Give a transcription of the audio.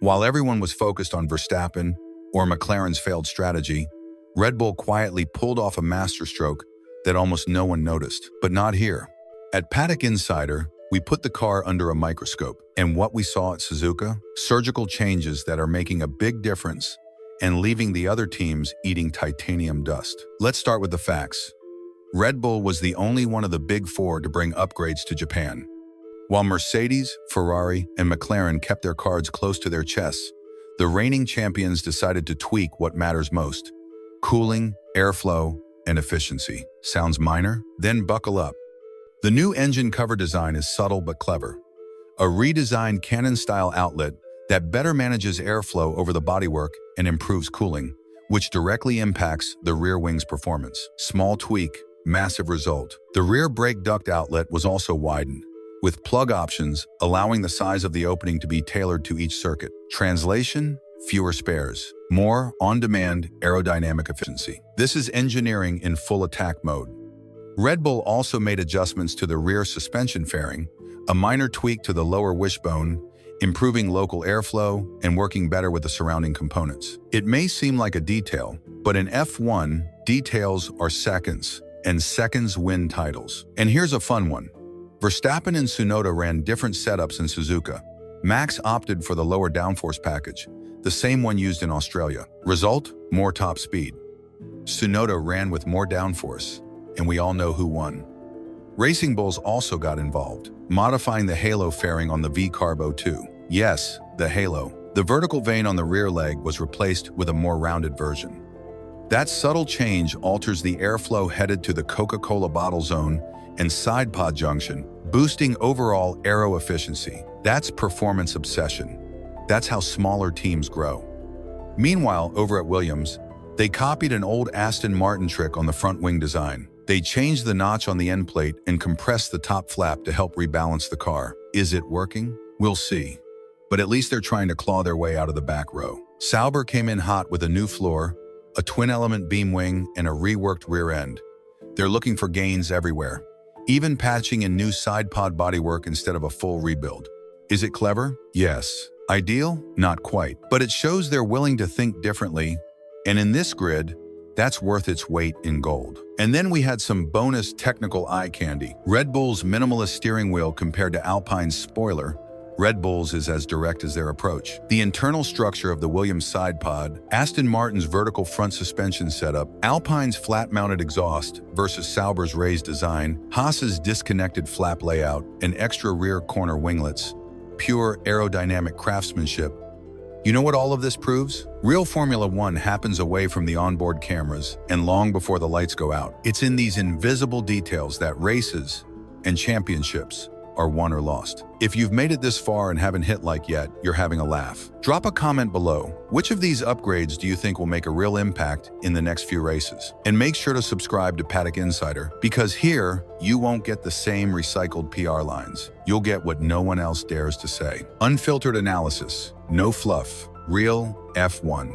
While everyone was focused on Verstappen or McLaren's failed strategy, Red Bull quietly pulled off a masterstroke that almost no one noticed. But not here. At Paddock Insider, we put the car under a microscope, and what we saw at Suzuka? Surgical changes that are making a big difference and leaving the other teams eating titanium dust. Let's start with the facts. Red Bull was the only one of the big four to bring upgrades to Japan. While Mercedes, Ferrari, and McLaren kept their cards close to their chests, the reigning champions decided to tweak what matters most: cooling, airflow, and efficiency. Sounds minor? Then buckle up. The new engine cover design is subtle but clever. A redesigned cannon-style outlet that better manages airflow over the bodywork and improves cooling, which directly impacts the rear wing's performance. Small tweak, massive result. The rear brake duct outlet was also widened, with plug options allowing the size of the opening to be tailored to each circuit. Translation: fewer spares, more on-demand aerodynamic efficiency. This is engineering in full attack mode. Red Bull also made adjustments to the rear suspension fairing, a minor tweak to the lower wishbone, improving local airflow and working better with the surrounding components. It may seem like a detail, but in F1, details are seconds, and seconds win titles. And here's a fun one. Verstappen and Tsunoda ran different setups in Suzuka. Max opted for the lower downforce package, the same one used in Australia. Result: more top speed. Tsunoda ran with more downforce, and we all know who won. Racing Bulls also got involved, modifying the halo fairing on the V-Carbo 2. Yes, the halo. The vertical vane on the rear leg was replaced with a more rounded version. That subtle change alters the airflow headed to the Coca-Cola bottle zone and sidepod junction, boosting overall aero efficiency. That's performance obsession. That's how smaller teams grow. Meanwhile, over at Williams, they copied an old Aston Martin trick on the front wing design. They changed the notch on the end plate and compressed the top flap to help rebalance the car. Is it working? We'll see. But at least they're trying to claw their way out of the back row. Sauber came in hot with a new floor, a twin-element beam wing, and a reworked rear end. They're looking for gains everywhere, even patching in new sidepod bodywork instead of a full rebuild. Is it clever? Yes. Ideal? Not quite. But it shows they're willing to think differently, and in this grid, that's worth its weight in gold. And then we had some bonus technical eye candy. Red Bull's minimalist steering wheel compared to Alpine's spoiler. Red Bull's is as direct as their approach. The internal structure of the Williams side pod, Aston Martin's vertical front suspension setup, Alpine's flat-mounted exhaust versus Sauber's raised design, Haas's disconnected flap layout, and extra rear corner winglets. Pure aerodynamic craftsmanship. You know what all of this proves? Real Formula One happens away from the onboard cameras and long before the lights go out. It's in these invisible details that races and championships are won or lost. If you've made it this far and haven't hit like yet, you're having a laugh. Drop a comment below. Which of these upgrades do you think will make a real impact in the next few races? And make sure to subscribe to Paddock Insider, because here, you won't get the same recycled PR lines. You'll get what no one else dares to say. Unfiltered analysis, no fluff, real F1.